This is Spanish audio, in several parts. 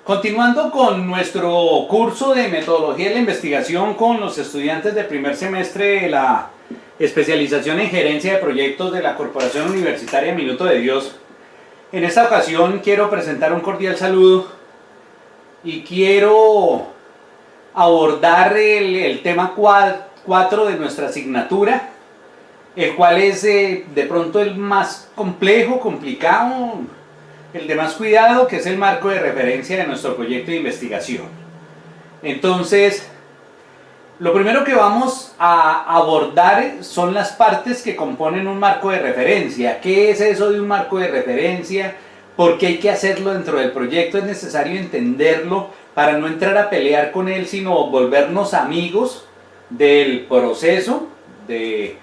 Continuando con nuestro curso de metodología de la investigación con los estudiantes de primer semestre de la especialización en gerencia de proyectos de la Corporación Universitaria Minuto de Dios, en esta ocasión quiero presentar un cordial saludo y quiero abordar el tema 4 de nuestra asignatura, el cual es de pronto el más complejo, complicado, el de más cuidado, que es el marco de referencia de nuestro proyecto de investigación. Entonces, lo primero que vamos a abordar son las partes que componen un marco de referencia. ¿Qué es eso de un marco de referencia? ¿Por qué hay que hacerlo dentro del proyecto? Es necesario entenderlo para no entrar a pelear con él, sino volvernos amigos del proceso de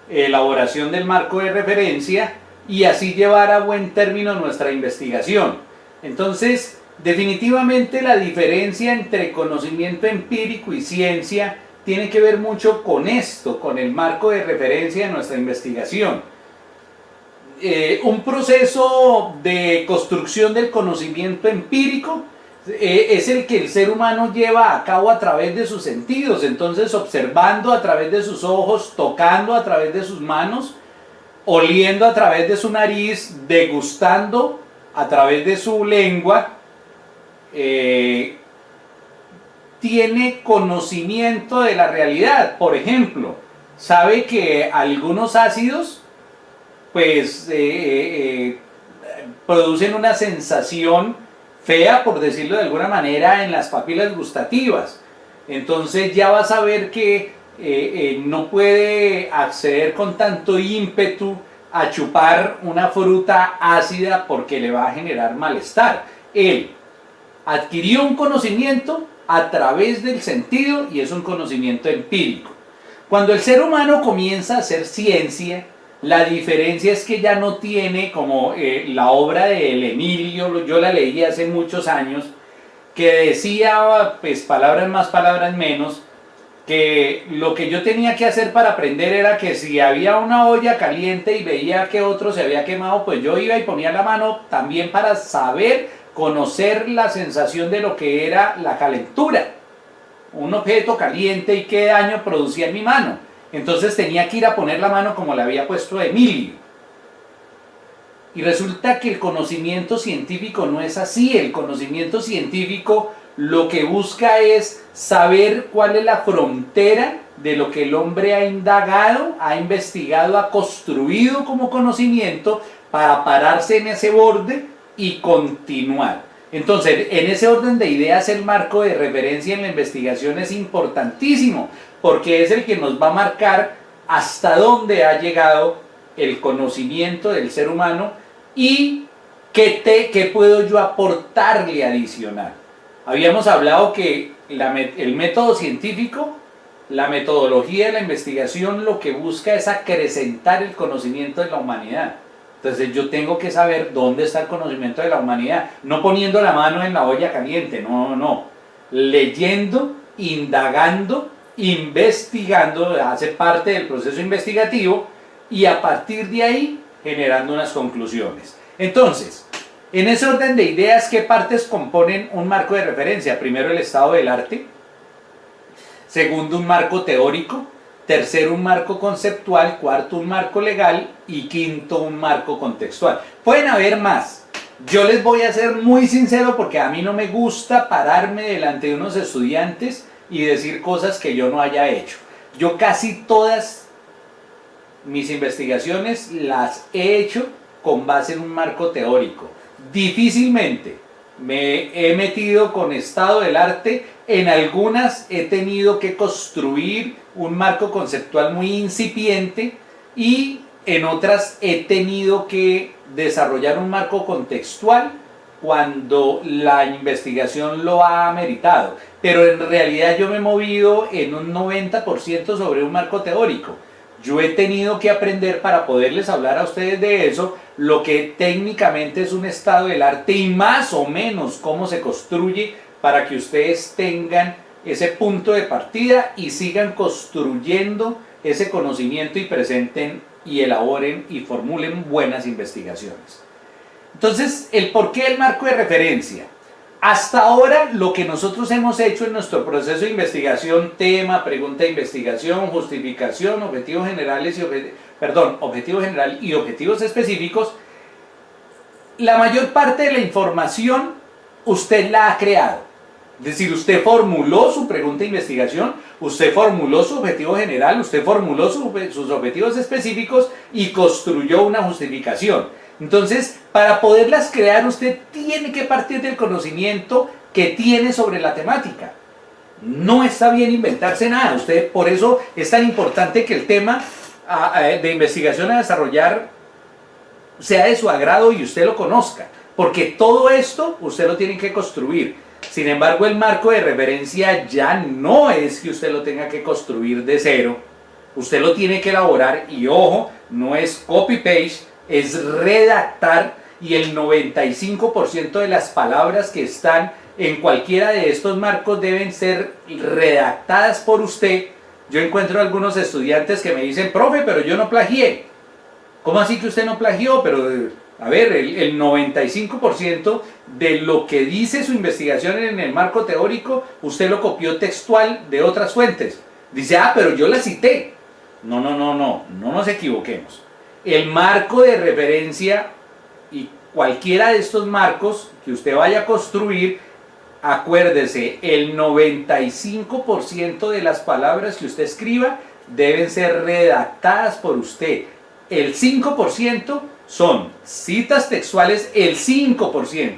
elaboración del marco de referencia y así llevar a buen término nuestra investigación. Entonces, definitivamente la diferencia entre conocimiento empírico y ciencia tiene que ver mucho con esto, con el marco de referencia de nuestra investigación. Un proceso de construcción del conocimiento empírico es el que el ser humano lleva a cabo a través de sus sentidos, entonces observando a través de sus ojos, tocando a través de sus manos, oliendo a través de su nariz, degustando a través de su lengua, tiene conocimiento de la realidad. Por ejemplo, sabe que algunos ácidos pues producen una sensación fea, por decirlo de alguna manera, en las papilas gustativas. Entonces ya va a saber que no puede acceder con tanto ímpetu a chupar una fruta ácida porque le va a generar malestar. Él adquirió un conocimiento a través del sentido y es un conocimiento empírico. Cuando el ser humano comienza a hacer ciencia, la diferencia es que ya no tiene como la obra de Emilio, yo la leí hace muchos años, que decía, pues palabras más, palabras menos, que lo que yo tenía que hacer para aprender era que si había una olla caliente y veía que otro se había quemado, pues yo iba y ponía la mano también para saber, conocer la sensación de lo que era la calentura. Un objeto caliente y qué daño producía en mi mano. Entonces tenía que ir a poner la mano como le había puesto Emilio. Y resulta que el conocimiento científico no es así. El conocimiento científico lo que busca es saber cuál es la frontera de lo que el hombre ha indagado, ha investigado, ha construido como conocimiento para pararse en ese borde y continuar. Entonces, en ese orden de ideas, el marco de referencia en la investigación es importantísimo, porque es el que nos va a marcar hasta dónde ha llegado el conocimiento del ser humano y qué puedo yo aportarle adicional. Habíamos hablado que el método científico, la metodología de la investigación, lo que busca es acrecentar el conocimiento de la humanidad. Entonces yo tengo que saber dónde está el conocimiento de la humanidad, no poniendo la mano en la olla caliente, no, leyendo, indagando, investigando, hace parte del proceso investigativo y a partir de ahí generando unas conclusiones. Entonces, en ese orden de ideas, ¿qué partes componen un marco de referencia? Primero, el estado del arte. Segundo, un marco teórico. Tercero, un marco conceptual. Cuarto, un marco legal. Y quinto, un marco contextual. Pueden haber más. Yo les voy a ser muy sincero porque a mí no me gusta pararme delante de unos estudiantes y decir cosas que yo no haya hecho. Yo casi todas mis investigaciones las he hecho con base en un marco teórico. Difícilmente me he metido con estado del arte, en algunas he tenido que construir un marco conceptual muy incipiente y en otras he tenido que desarrollar un marco contextual cuando la investigación lo ha ameritado, pero en realidad yo me he movido en un 90% sobre un marco teórico. Yo he tenido que aprender para poderles hablar a ustedes de eso, lo que técnicamente es un estado del arte y más o menos cómo se construye para que ustedes tengan ese punto de partida y sigan construyendo ese conocimiento y presenten y elaboren y formulen buenas investigaciones. Entonces, ¿el por qué el marco de referencia? Hasta ahora lo que nosotros hemos hecho en nuestro proceso de investigación, tema, pregunta de investigación, justificación, objetivos generales y objetivo general y objetivos específicos, la mayor parte de la información usted la ha creado. Es decir, usted formuló su pregunta de investigación, usted formuló su objetivo general, usted formuló sus objetivos específicos y construyó una justificación. Entonces, para poderlas crear, usted tiene que partir del conocimiento que tiene sobre la temática. No está bien inventarse nada. Usted, por eso es tan importante que el tema de investigación a desarrollar sea de su agrado y usted lo conozca. Porque todo esto usted lo tiene que construir. Sin embargo, el marco de referencia ya no es que usted lo tenga que construir de cero. Usted lo tiene que elaborar y, ojo, no es copy-paste, es redactar, y el 95% de las palabras que están en cualquiera de estos marcos deben ser redactadas por usted. Yo encuentro algunos estudiantes que me dicen, profe, pero yo no plagié. ¿Cómo así que usted no plagió? Pero, a ver, el 95% de lo que dice su investigación en el marco teórico, usted lo copió textual de otras fuentes. Dice, pero yo la cité. No nos equivoquemos. El marco de referencia y cualquiera de estos marcos que usted vaya a construir, acuérdese, el 95% de las palabras que usted escriba deben ser redactadas por usted. El 5% son citas textuales, el 5%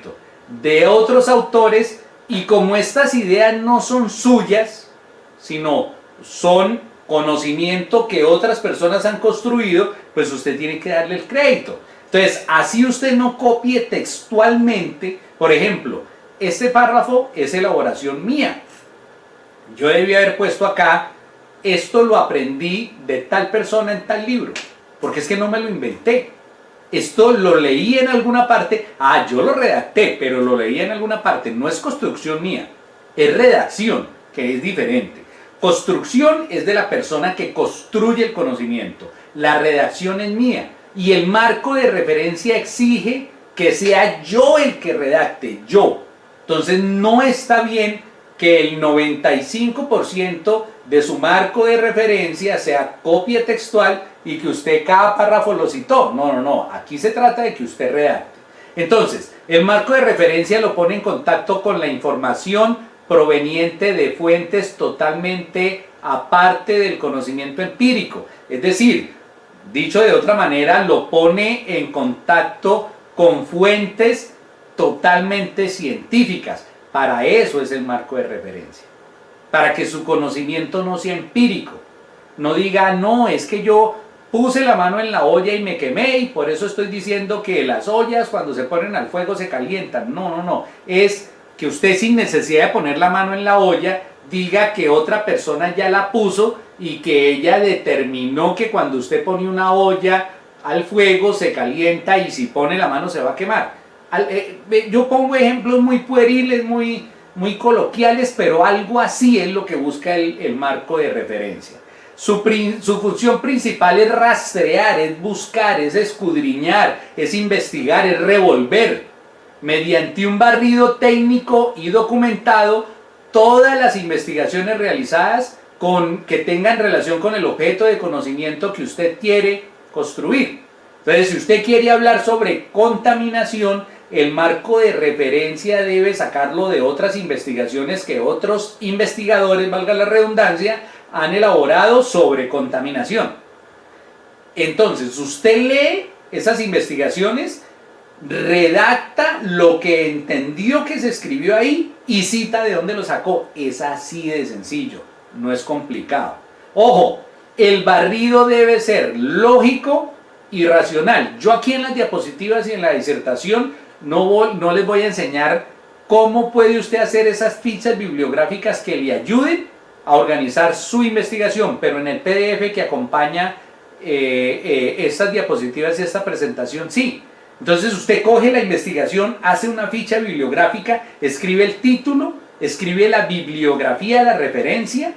de otros autores, y como estas ideas no son suyas, sino son conocimiento que otras personas han construido, pues usted tiene que darle el crédito. Entonces, así usted no copie textualmente. Por ejemplo, este párrafo es elaboración mía. Yo debí haber puesto acá, esto lo aprendí de tal persona en tal libro, porque es que no me lo inventé. Esto lo leí en alguna parte, yo lo redacté, pero lo leí en alguna parte. No es construcción mía, es redacción, que es diferente. Construcción es de la persona que construye el conocimiento. La redacción es mía. Y el marco de referencia exige que sea yo el que redacte, yo. Entonces no está bien que el 95% de su marco de referencia sea copia textual y que usted cada párrafo lo citó. No. Aquí se trata de que usted redacte. Entonces, el marco de referencia lo pone en contacto con la información proveniente de fuentes totalmente aparte del conocimiento empírico. Es decir, dicho de otra manera, lo pone en contacto con fuentes totalmente científicas. Para eso es el marco de referencia. Para que su conocimiento no sea empírico. No diga, no, es que yo puse la mano en la olla y me quemé y por eso estoy diciendo que las ollas cuando se ponen al fuego se calientan. No. Es que usted, sin necesidad de poner la mano en la olla, diga que otra persona ya la puso y que ella determinó que cuando usted pone una olla al fuego se calienta y si pone la mano se va a quemar. Yo pongo ejemplos muy pueriles, muy coloquiales, pero algo así es lo que busca el marco de referencia. Su función principal es rastrear, es buscar, es escudriñar, es investigar, es revolver, mediante un barrido técnico y documentado, todas las investigaciones realizadas que tengan relación con el objeto de conocimiento que usted quiere construir. Entonces, si usted quiere hablar sobre contaminación, el marco de referencia debe sacarlo de otras investigaciones que otros investigadores, valga la redundancia, han elaborado sobre contaminación. Entonces, usted lee esas investigaciones, redacta lo que entendió que se escribió ahí y cita de dónde lo sacó. Es así de sencillo, no es complicado. Ojo, el barrido debe ser lógico y racional. Yo aquí en las diapositivas y en la disertación no les voy a enseñar cómo puede usted hacer esas fichas bibliográficas que le ayuden a organizar su investigación, pero en el PDF que acompaña estas diapositivas y esta presentación sí. Entonces usted coge la investigación, hace una ficha bibliográfica, escribe el título, escribe la bibliografía, la referencia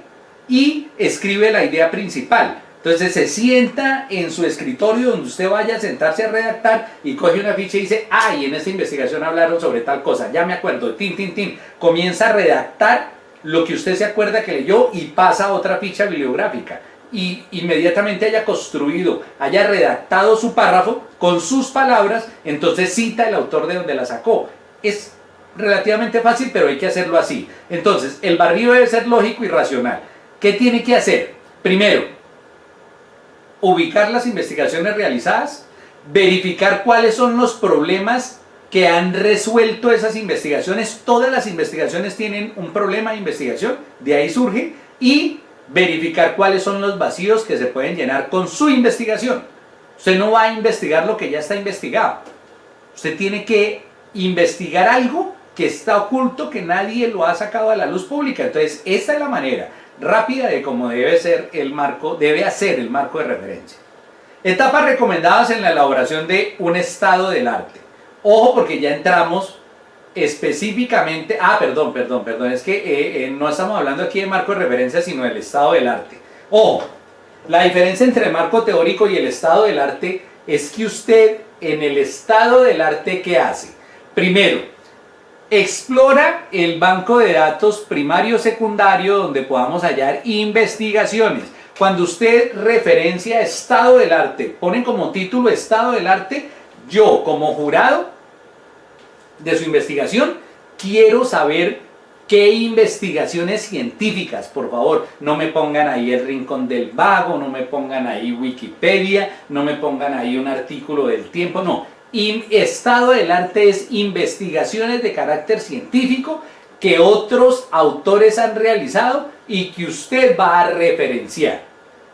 y escribe la idea principal. Entonces se sienta en su escritorio donde usted vaya a sentarse a redactar y coge una ficha y dice, ay, en esta investigación hablaron sobre tal cosa, ya me acuerdo, tin, tin, tin. Comienza a redactar lo que usted se acuerda que leyó y pasa a otra ficha bibliográfica. Y inmediatamente haya construido, haya redactado su párrafo con sus palabras, entonces cita el autor de donde la sacó. Es relativamente fácil, pero hay que hacerlo así. Entonces, el barrido debe ser lógico y racional. ¿Qué tiene que hacer? Primero, ubicar las investigaciones realizadas, verificar cuáles son los problemas que han resuelto esas investigaciones. Todas las investigaciones tienen un problema de investigación, de ahí surge, y verificar cuáles son los vacíos que se pueden llenar con su investigación. Usted no va a investigar lo que ya está investigado. Usted tiene que investigar algo que está oculto, que nadie lo ha sacado a la luz pública. Entonces, esta es la manera rápida de cómo debe ser el marco, debe hacer el marco de referencia. Etapas recomendadas en la elaboración de un estado del arte. Ojo, porque ya entramos específicamente, perdón, es que no estamos hablando aquí de marco de referencia, sino del estado del arte. Ojo, la diferencia entre el marco teórico y el estado del arte es que usted en el estado del arte, ¿qué hace? Primero, explora el banco de datos primario secundario donde podamos hallar investigaciones. Cuando usted referencia estado del arte, ponen como título estado del arte, yo como jurado de su investigación quiero saber qué investigaciones científicas, por favor, no me pongan ahí el Rincón del Vago, no me pongan ahí Wikipedia, no me pongan ahí un artículo del Tiempo, no. Estado del arte es investigaciones de carácter científico que otros autores han realizado y que usted va a referenciar.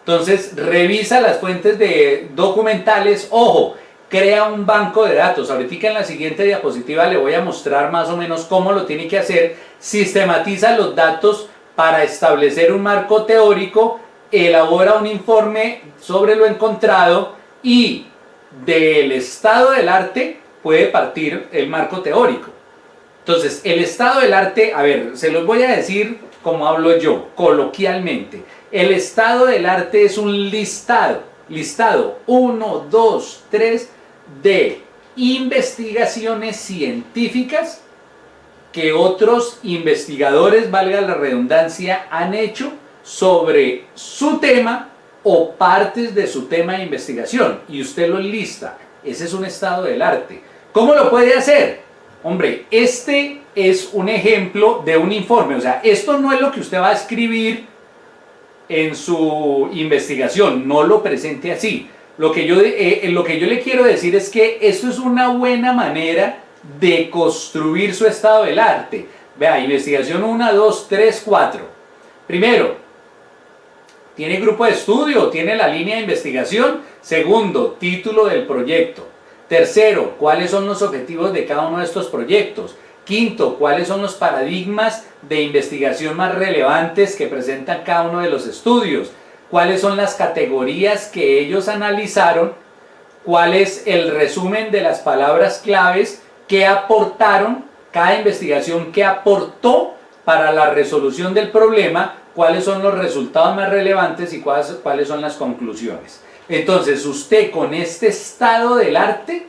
Entonces, revisa las fuentes de documentales, ojo, crea un banco de datos. Ahorita en la siguiente diapositiva le voy a mostrar más o menos cómo lo tiene que hacer. Sistematiza los datos para establecer un marco teórico, elabora un informe sobre lo encontrado y del estado del arte puede partir el marco teórico. Entonces, el estado del arte, a ver, se los voy a decir como hablo yo, coloquialmente. El estado del arte es un listado 1, 2, 3 de investigaciones científicas que otros investigadores, valga la redundancia, han hecho sobre su tema o partes de su tema de investigación y usted lo lista. Ese es un estado del arte. ¿Cómo lo puede hacer? Hombre, este es un ejemplo de un informe. O sea, esto no es lo que usted va a escribir en su investigación. No lo presente así. Lo que yo le quiero decir es que esto es una buena manera de construir su estado del arte. Vea, investigación 1, 2, 3, 4. Primero, tiene grupo de estudio, tiene la línea de investigación. Segundo, título del proyecto. Tercero, cuáles son los objetivos de cada uno de estos proyectos. Quinto, cuáles son los paradigmas de investigación más relevantes que presentan cada uno de los estudios. Cuáles son las categorías que ellos analizaron. Cuál es el resumen de las palabras claves que aportaron cada investigación, que aportó para la resolución del problema. Cuáles son los resultados más relevantes y cuáles son las conclusiones. Entonces usted con este estado del arte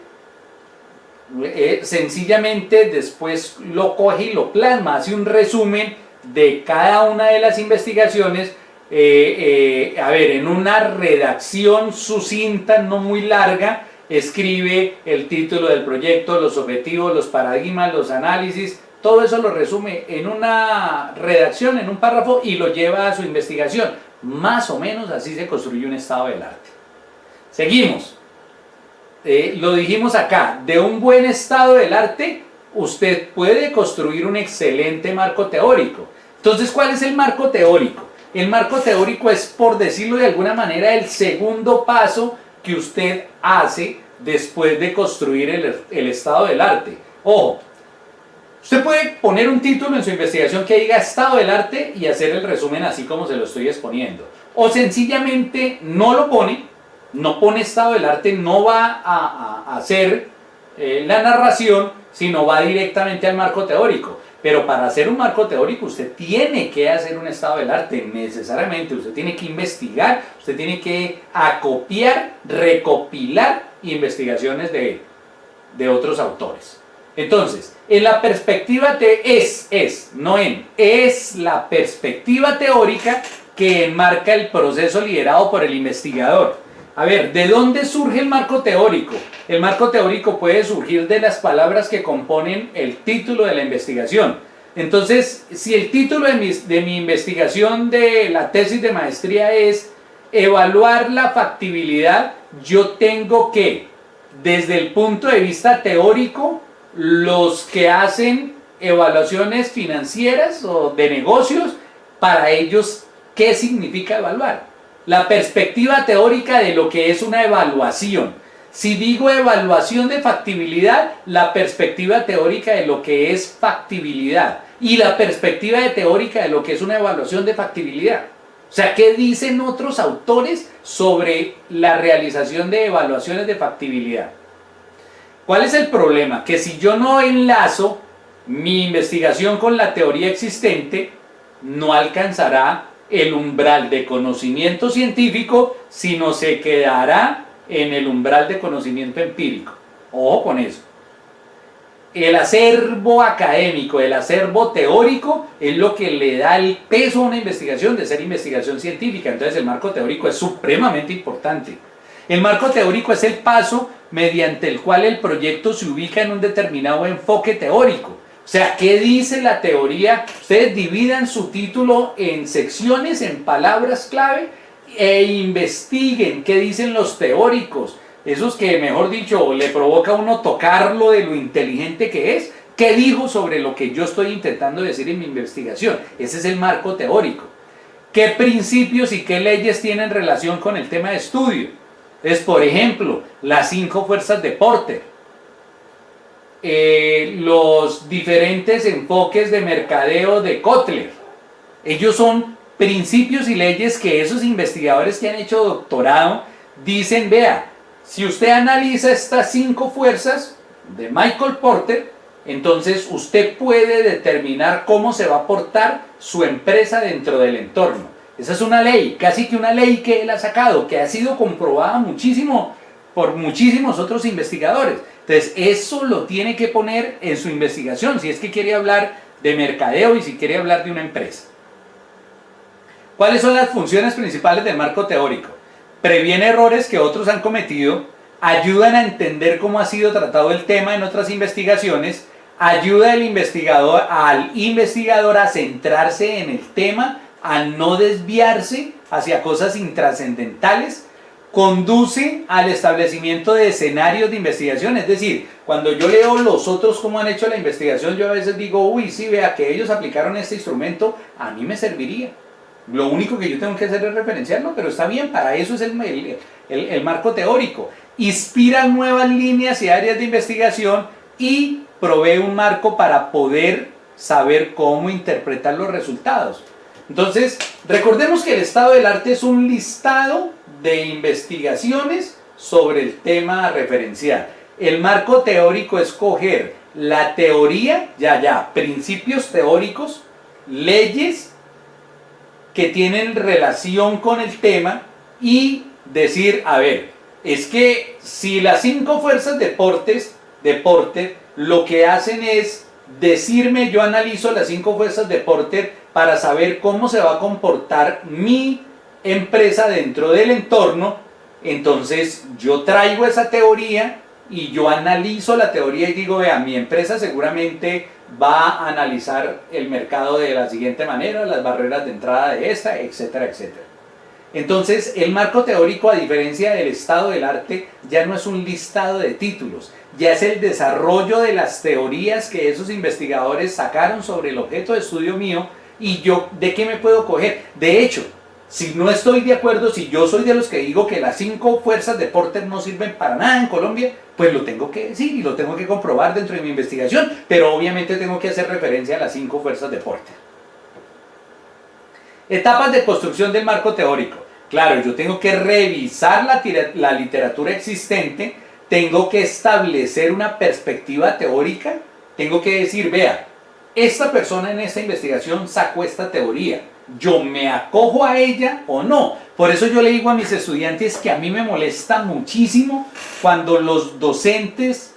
sencillamente después lo coge y lo plasma, hace un resumen de cada una de las investigaciones, en una redacción sucinta, no muy larga, escribe el título del proyecto, los objetivos, los paradigmas, los análisis, todo eso lo resume en una redacción, en un párrafo y lo lleva a su investigación. Más o menos así se construye un estado del arte. Seguimos. Lo dijimos acá, de un buen estado del arte usted puede construir un excelente marco teórico. Entonces, ¿cuál es el marco teórico? El marco teórico es, por decirlo de alguna manera, el segundo paso que usted hace después de construir el estado del arte. Ojo, usted puede poner un título en su investigación que diga estado del arte y hacer el resumen así como se lo estoy exponiendo. O sencillamente no lo pone, no pone estado del arte, no va a hacer la narración, sino va directamente al marco teórico. Pero para hacer un marco teórico usted tiene que hacer un estado del arte, necesariamente. Usted tiene que investigar, usted tiene que acopiar, recopilar investigaciones de otros autores. Entonces, en la perspectiva es la perspectiva teórica que enmarca el proceso liderado por el investigador. A ver, ¿de dónde surge el marco teórico? El marco teórico puede surgir de las palabras que componen el título de la investigación. Entonces, si el título de mi investigación de la tesis de maestría es evaluar la factibilidad, yo tengo que, desde el punto de vista teórico, los que hacen evaluaciones financieras o de negocios, para ellos, ¿qué significa evaluar? La perspectiva teórica de lo que es una evaluación. Si digo evaluación de factibilidad, la perspectiva teórica de lo que es factibilidad y la perspectiva teórica de lo que es una evaluación de factibilidad. O sea, ¿qué dicen otros autores sobre la realización de evaluaciones de factibilidad? ¿Cuál es el problema? Que si yo no enlazo mi investigación con la teoría existente, no alcanzará el umbral de conocimiento científico, sino se quedará en el umbral de conocimiento empírico. Ojo con eso. El acervo académico, el acervo teórico es lo que le da el peso a una investigación de ser investigación científica. Entonces el marco teórico es supremamente importante. El marco teórico es el paso mediante el cual el proyecto se ubica en un determinado enfoque teórico. O sea, ¿qué dice la teoría? Ustedes dividan su título en secciones, en palabras clave, e investiguen qué dicen los teóricos. Esos que, mejor dicho, le provoca a uno tocarlo de lo inteligente que es. ¿Qué dijo sobre lo que yo estoy intentando decir en mi investigación? Ese es el marco teórico. ¿Qué principios y qué leyes tienen relación con el tema de estudio? Es, por ejemplo, las 5 fuerzas de Porter. Los diferentes enfoques de mercadeo de Kotler. Ellos son principios y leyes que esos investigadores que han hecho doctorado dicen, vea, si usted analiza estas 5 fuerzas de Michael Porter, entonces usted puede determinar cómo se va a portar su empresa dentro del entorno. Esa es una ley, casi que una ley que él ha sacado, que ha sido comprobada muchísimo por muchísimos otros investigadores. Entonces eso lo tiene que poner en su investigación si es que quiere hablar de mercadeo y si quiere hablar de una empresa. ¿Cuáles son las funciones principales del marco teórico? Previene errores que otros han cometido, ayudan a entender cómo ha sido tratado el tema en otras investigaciones, ayuda al investigador a centrarse en el tema, a no desviarse hacia cosas intrascendentales, conduce al establecimiento de escenarios de investigación. Es decir, cuando yo leo los otros cómo han hecho la investigación, yo a veces digo, uy, sí, vea que ellos aplicaron este instrumento, a mí me serviría. Lo único que yo tengo que hacer es referenciarlo, pero está bien, para eso es el marco teórico. Inspira nuevas líneas y áreas de investigación y provee un marco para poder saber cómo interpretar los resultados. Entonces, recordemos que el estado del arte es un listado de investigaciones sobre el tema referencial. El marco teórico es coger la teoría, principios teóricos, leyes que tienen relación con el tema y decir, a ver, es que si las 5 fuerzas de Porter lo que hacen es decirme, yo analizo las 5 fuerzas de Porter para saber cómo se va a comportar mi empresa dentro del entorno, entonces yo traigo esa teoría y yo analizo la teoría y digo, vea, mi empresa seguramente va a analizar el mercado de la siguiente manera, las barreras de entrada de esta, etcétera, etcétera. Entonces, el marco teórico, a diferencia del estado del arte, ya no es un listado de títulos, ya es el desarrollo de las teorías que esos investigadores sacaron sobre el objeto de estudio mío y yo, ¿de qué me puedo coger? De hecho, si no estoy de acuerdo, si yo soy de los que digo que las 5 fuerzas de Porter no sirven para nada en Colombia, pues lo tengo que decir y lo tengo que comprobar dentro de mi investigación, pero obviamente tengo que hacer referencia a las 5 fuerzas de Porter. Etapas de construcción del marco teórico. Claro, yo tengo que revisar la literatura existente, tengo que establecer una perspectiva teórica, tengo que decir, vea, esta persona en esta investigación sacó esta teoría, ¿yo me acojo a ella o no? Por eso yo le digo a mis estudiantes que a mí me molesta muchísimo cuando los docentes,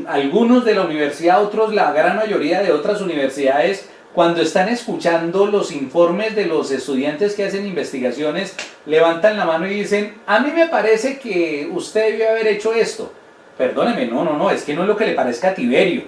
algunos de la universidad, otros, la gran mayoría de otras universidades, cuando están escuchando los informes de los estudiantes que hacen investigaciones, levantan la mano y dicen, a mí me parece que usted debió haber hecho esto. Perdóneme, no, es que no es lo que le parezca a Tiberio.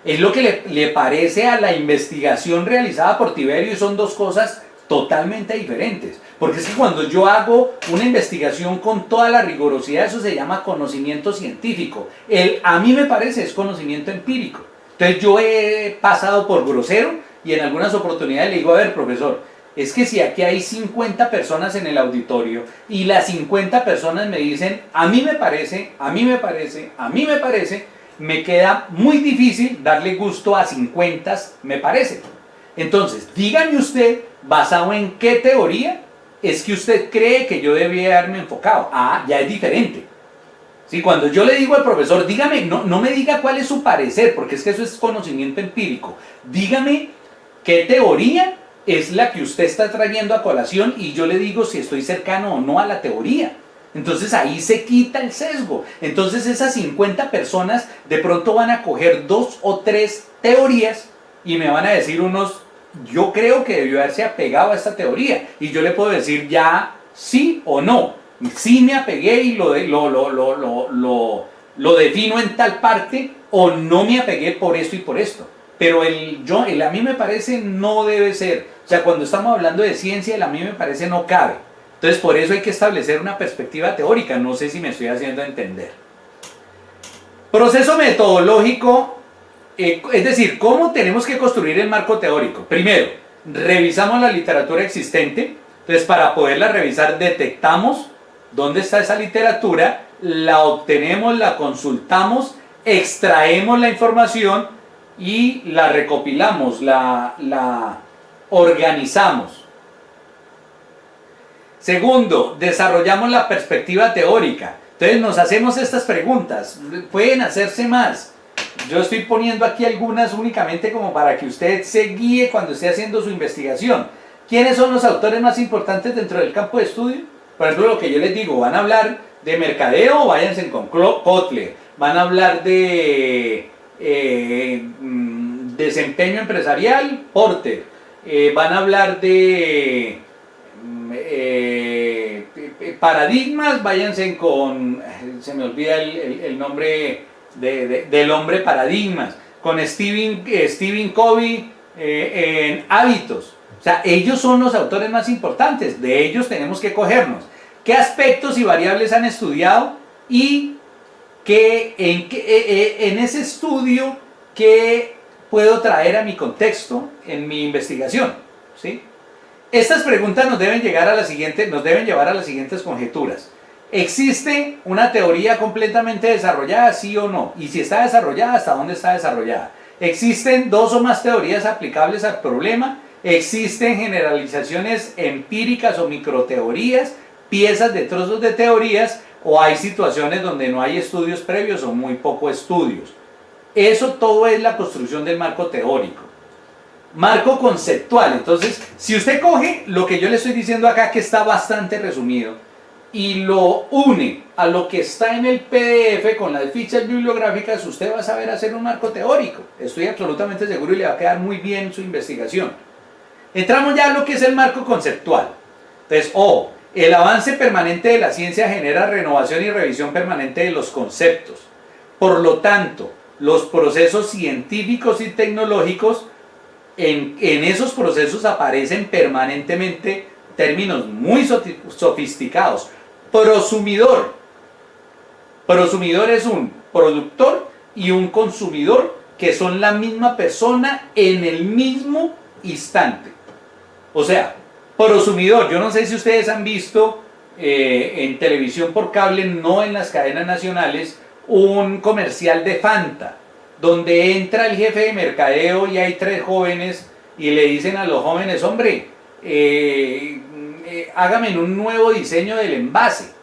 Es lo que le parece a la investigación realizada por Tiberio, y son dos cosas totalmente diferentes. Porque es que cuando yo hago una investigación con toda la rigurosidad, eso se llama conocimiento científico. El a mí me parece es conocimiento empírico. Entonces yo he pasado por grosero y en algunas oportunidades le digo, a ver, profesor, es que si aquí hay 50 personas en el auditorio y las 50 personas me dicen, a mí me parece, a mí me parece, a mí me parece, me queda muy difícil darle gusto a 50 me parece. Entonces, dígame usted, basado en qué teoría es que usted cree que yo debía haberme enfocado. Ah, ya es diferente. ¿Sí? Cuando yo le digo al profesor, dígame, no me diga cuál es su parecer, porque es que eso es conocimiento empírico. Dígame qué teoría es la que usted está trayendo a colación y yo le digo si estoy cercano o no a la teoría. Entonces ahí se quita el sesgo. Entonces esas 50 personas de pronto van a coger 2 o 3 teorías y me van a decir unos, yo creo que debió haberse apegado a esta teoría. Y yo le puedo decir ya sí o no. Sí me apegué y lo defino en tal parte, o no me apegué por esto y por esto. Pero el a mí me parece no debe ser. O sea, cuando estamos hablando de ciencia, el a mí me parece no cabe. Entonces, por eso hay que establecer una perspectiva teórica. No sé si me estoy haciendo entender. Proceso metodológico, es decir, ¿cómo tenemos que construir el marco teórico? Primero, revisamos la literatura existente. Entonces, para poderla revisar, detectamos dónde está esa literatura, la obtenemos, la consultamos, extraemos la información y la recopilamos, la organizamos. Segundo, desarrollamos la perspectiva teórica. Entonces nos hacemos estas preguntas, pueden hacerse más. Yo estoy poniendo aquí algunas únicamente como para que usted se guíe cuando esté haciendo su investigación. ¿Quiénes son los autores más importantes dentro del campo de estudio? Por ejemplo, lo que yo les digo, van a hablar de mercadeo, váyanse con Kotler. Van a hablar de desempeño empresarial, Porter. Van a hablar de paradigmas, váyanse con, se me olvida el nombre del hombre paradigmas, con Stephen Covey en hábitos. O sea, ellos son los autores más importantes, de ellos tenemos que cogernos. ¿Qué aspectos y variables han estudiado? Y en ese estudio, ¿qué puedo traer a mi contexto en mi investigación? ¿Sí? Estas preguntas nos deben llevar a las siguientes conjeturas. ¿Existe una teoría completamente desarrollada, sí o no? Y si está desarrollada, ¿hasta dónde está desarrollada? ¿Existen 2 o más teorías aplicables al problema? ¿Existen generalizaciones empíricas o microteorías, piezas de trozos de teorías, o hay situaciones donde no hay estudios previos o muy pocos estudios? Eso todo es la construcción del marco teórico. Marco conceptual. Entonces, si usted coge lo que yo le estoy diciendo acá, que está bastante resumido, y lo une a lo que está en el PDF con las fichas bibliográficas, usted va a saber hacer un marco teórico. Estoy absolutamente seguro y le va a quedar muy bien su investigación. Entramos ya a lo que es el marco conceptual. Entonces, el avance permanente de la ciencia genera renovación y revisión permanente de los conceptos. Por lo tanto, los procesos científicos y tecnológicos, en esos procesos aparecen permanentemente términos muy sofisticados. Prosumidor. Prosumidor es un productor y un consumidor que son la misma persona en el mismo instante. O sea, prosumidor, yo no sé si ustedes han visto en televisión por cable, no en las cadenas nacionales, un comercial de Fanta, donde entra el jefe de mercadeo y hay 3 jóvenes y le dicen a los jóvenes, hombre, hágame un nuevo diseño del envase.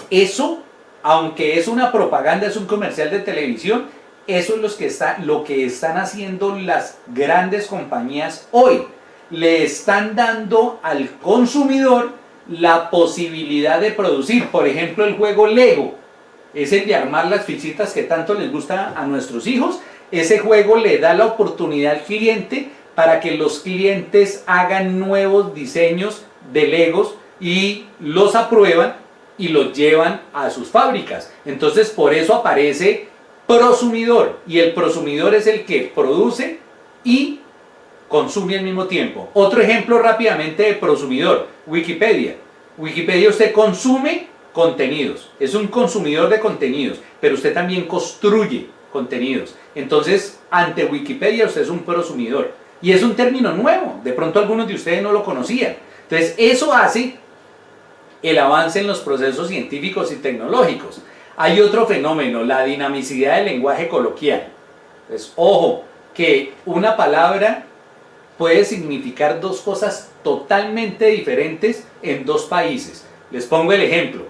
Eso, aunque es una propaganda, es un comercial de televisión, Eso es lo que están haciendo las grandes compañías hoy. Le están dando al consumidor la posibilidad de producir. Por ejemplo, el juego Lego es el de armar las fichitas que tanto les gusta a nuestros hijos. Ese juego le da la oportunidad al cliente para que los clientes hagan nuevos diseños de Legos y los aprueban y los llevan a sus fábricas. Entonces, por eso aparece prosumidor, y el prosumidor es el que produce y consume al mismo tiempo. Otro ejemplo rápidamente de prosumidor, Wikipedia. Wikipedia, usted consume contenidos, es un consumidor de contenidos, pero usted también construye contenidos. Entonces, ante Wikipedia usted es un prosumidor. Y es un término nuevo, de pronto algunos de ustedes no lo conocían. Entonces, eso hace el avance en los procesos científicos y tecnológicos. Hay otro fenómeno, la dinamicidad del lenguaje coloquial. Pues, ojo, que una palabra puede significar dos cosas totalmente diferentes en dos países. Les pongo el ejemplo.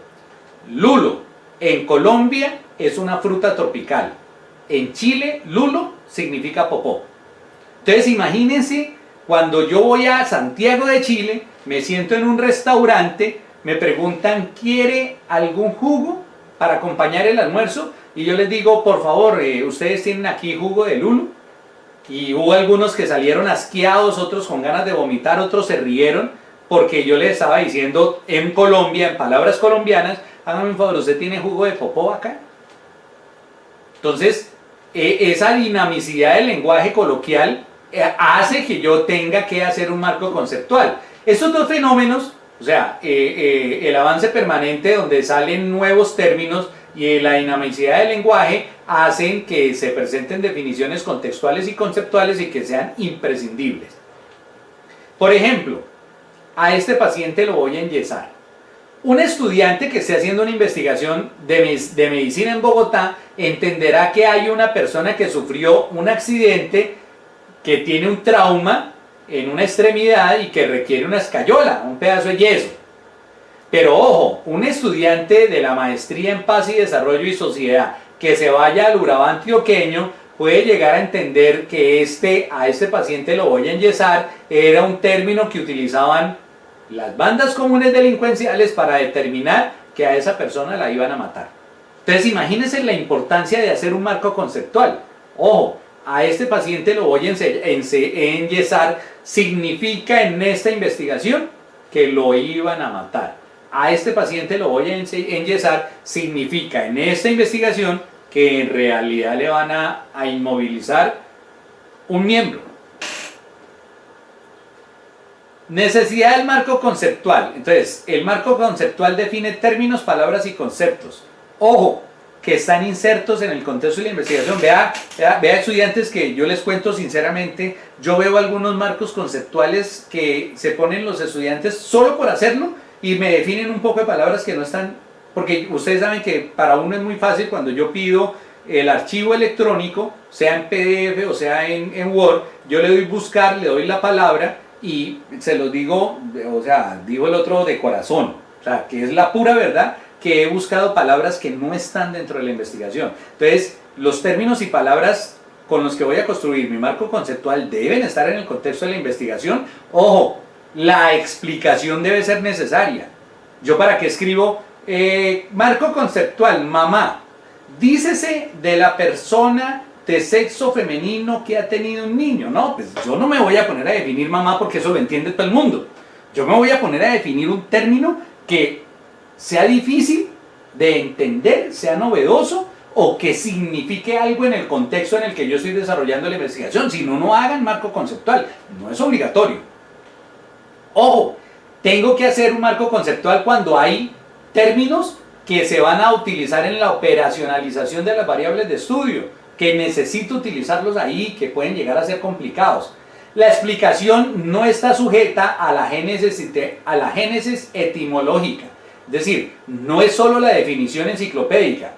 Lulo, en Colombia es una fruta tropical. En Chile, lulo significa popó. Entonces, imagínense cuando yo voy a Santiago de Chile, me siento en un restaurante, me preguntan, ¿quiere algún jugo para acompañar el almuerzo? Y yo les digo, por favor, ustedes tienen aquí jugo de lulo. Y hubo algunos que salieron asqueados, otros con ganas de vomitar, otros se rieron, porque yo les estaba diciendo en Colombia, en palabras colombianas, hágame un favor, ¿usted tiene jugo de popó acá? Entonces, esa dinamicidad del lenguaje coloquial hace que yo tenga que hacer un marco conceptual. Estos dos fenómenos, o sea, el avance permanente donde salen nuevos términos y la dinamicidad del lenguaje hacen que se presenten definiciones contextuales y conceptuales y que sean imprescindibles. Por ejemplo, a este paciente lo voy a enyesar. Un estudiante que esté haciendo una investigación de medicina en Bogotá entenderá que hay una persona que sufrió un accidente, que tiene un trauma en una extremidad y que requiere una escayola, un pedazo de yeso. Pero ojo, un estudiante de la maestría en paz y desarrollo y sociedad que se vaya al Urabá antioqueño puede llegar a entender que a este paciente lo voy a enyesar era un término que utilizaban las bandas comunes delincuenciales para determinar que a esa persona la iban a matar. Entonces imagínense la importancia de hacer un marco conceptual. Ojo, a este paciente lo voy a enyesar significa en esta investigación que lo iban a matar. A este paciente lo voy a enyesar significa en esta investigación que en realidad le van a inmovilizar un miembro. Necesidad del marco conceptual. Entonces, el marco conceptual define términos, palabras y conceptos. Ojo, que están insertos en el contexto de la investigación. Vea estudiantes, que yo les cuento sinceramente, yo veo algunos marcos conceptuales que se ponen los estudiantes solo por hacerlo y me definen un poco de palabras que no están, porque ustedes saben que para uno es muy fácil cuando yo pido el archivo electrónico, sea en PDF o sea en Word, yo le doy buscar, le doy la palabra y se los digo, o sea, digo el otro de corazón, o sea, que es la pura verdad, que he buscado palabras que no están dentro de la investigación. Entonces, los términos y palabras con los que voy a construir mi marco conceptual deben estar en el contexto de la investigación. Ojo, la explicación debe ser necesaria. ¿Yo para qué escribo marco conceptual? Mamá, dícese de la persona de sexo femenino que ha tenido un niño. No, pues yo no me voy a poner a definir mamá porque eso lo entiende todo el mundo. Yo me voy a poner a definir un término que sea difícil de entender, sea novedoso o que signifique algo en el contexto en el que yo estoy desarrollando la investigación. Si no, no hagan marco conceptual, no es obligatorio. Ojo, tengo que hacer un marco conceptual cuando hay términos que se van a utilizar en la operacionalización de las variables de estudio, que necesito utilizarlos ahí, que pueden llegar a ser complicados. La explicación no está sujeta a la génesis etimológica. Es decir, no es solo la definición enciclopédica,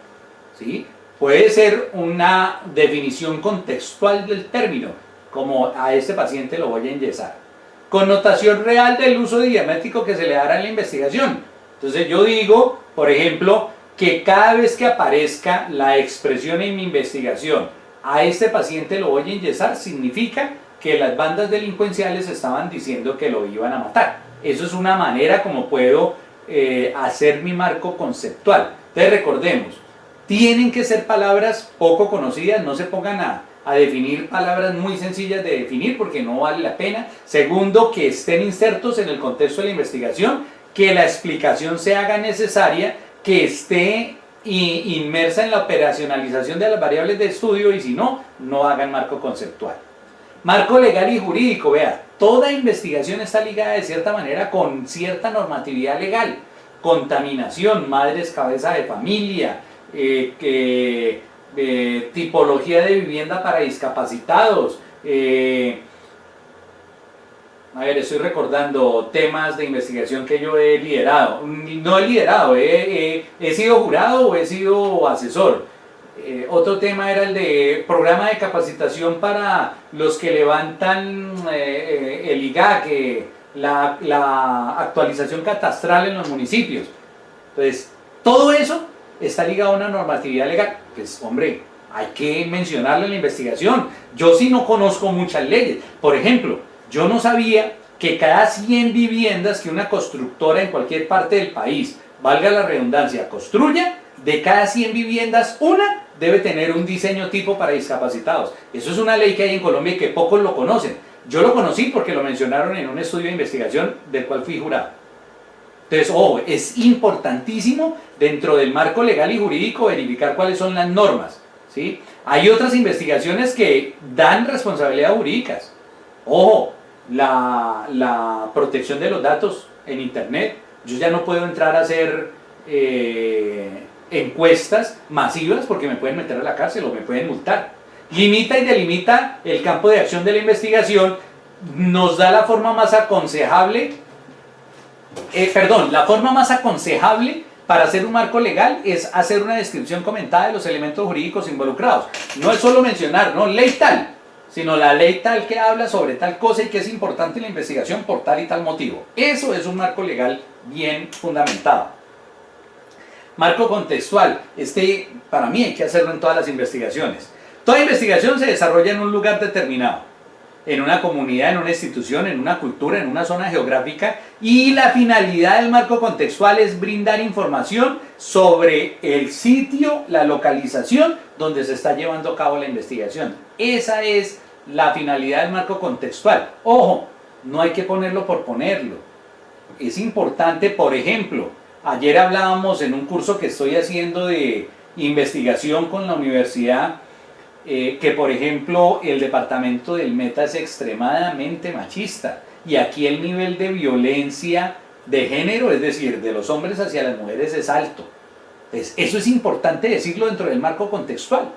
¿sí? Puede ser una definición contextual del término, como a este paciente lo voy a enyesar. Connotación real del uso idiomático que se le dará en la investigación. Entonces yo digo, por ejemplo, que cada vez que aparezca la expresión en mi investigación, a este paciente lo voy a enyesar, significa que las bandas delincuenciales estaban diciendo que lo iban a matar. Eso es una manera como puedo hacer mi marco conceptual. Entonces recordemos, tienen que ser palabras poco conocidas, no se pongan a definir palabras muy sencillas de definir porque no vale la pena. Segundo, que estén insertos en el contexto de la investigación, que la explicación se haga necesaria, que esté inmersa en la operacionalización de las variables de estudio y si no, no hagan marco conceptual. Marco legal y jurídico, vea, toda investigación está ligada de cierta manera con cierta normatividad legal. Contaminación, madres cabeza de familia, tipología de vivienda para discapacitados. A ver, estoy recordando temas de investigación que yo he liderado. No he liderado, he sido jurado o he sido asesor. Otro tema era el de programa de capacitación para los que levantan el IGAC, la actualización catastral en los municipios. Entonces, todo eso está ligado a una normatividad legal. Pues, hombre, hay que mencionarlo en la investigación. Yo sí no conozco muchas leyes. Por ejemplo, yo no sabía que cada 100 viviendas que una constructora en cualquier parte del país, valga la redundancia, construya, de cada 100 viviendas, una debe tener un diseño tipo para discapacitados. Eso es una ley que hay en Colombia y que pocos lo conocen. Yo lo conocí porque lo mencionaron en un estudio de investigación del cual fui jurado. Entonces, es importantísimo dentro del marco legal y jurídico verificar cuáles son las normas, ¿sí? Hay otras investigaciones que dan responsabilidades jurídicas. Ojo, la protección de los datos en internet. Yo ya no puedo entrar a hacer encuestas masivas porque me pueden meter a la cárcel o me pueden multar. Limita y delimita el campo de acción de la investigación, nos da la forma más aconsejable, la forma más aconsejable para hacer un marco legal es hacer una descripción comentada de los elementos jurídicos involucrados. No es solo mencionar, no, ley tal, sino la ley tal que habla sobre tal cosa y que es importante en la investigación por tal y tal motivo. Eso es un marco legal bien fundamentado. Marco contextual, para mí hay que hacerlo en todas las investigaciones. Toda investigación se desarrolla en un lugar determinado, en una comunidad, en una institución, en una cultura, en una zona geográfica, y la finalidad del marco contextual es brindar información sobre el sitio, la localización donde se está llevando a cabo la investigación. Esa es la finalidad del marco contextual. Ojo, no hay que ponerlo por ponerlo. Es importante, por ejemplo, ayer hablábamos en un curso que estoy haciendo de investigación con la universidad, que por ejemplo el departamento del Meta es extremadamente machista y aquí el nivel de violencia de género, es decir, de los hombres hacia las mujeres es alto. Entonces, eso es importante decirlo dentro del marco contextual.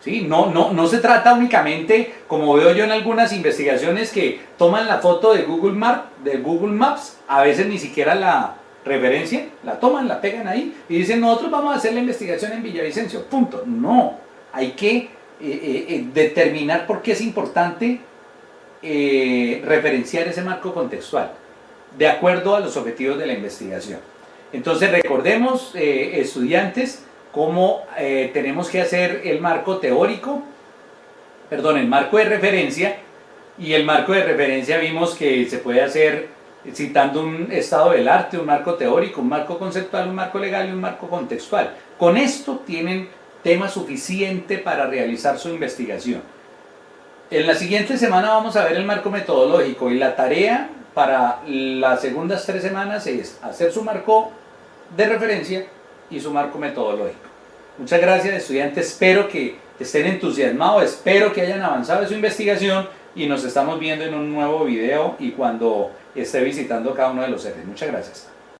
¿Sí? No se trata únicamente, como veo yo en algunas investigaciones, que toman la foto de Google Maps, a veces ni siquiera la referencia, la toman, la pegan ahí y dicen nosotros vamos a hacer la investigación en Villavicencio, punto. No, hay que determinar por qué es importante referenciar ese marco contextual de acuerdo a los objetivos de la investigación. Entonces recordemos, estudiantes, cómo tenemos que hacer el marco teórico, el marco de referencia, y el marco de referencia vimos que se puede hacer citando un estado del arte, un marco teórico, un marco conceptual, un marco legal y un marco contextual. Con esto tienen tema suficiente para realizar su investigación. En la siguiente semana vamos a ver el marco metodológico y la tarea para las segundas 3 semanas es hacer su marco de referencia y su marco metodológico. Muchas gracias, estudiantes, espero que estén entusiasmados, espero que hayan avanzado en su investigación y nos estamos viendo en un nuevo video y cuando esté visitando cada uno de los seres. Muchas gracias.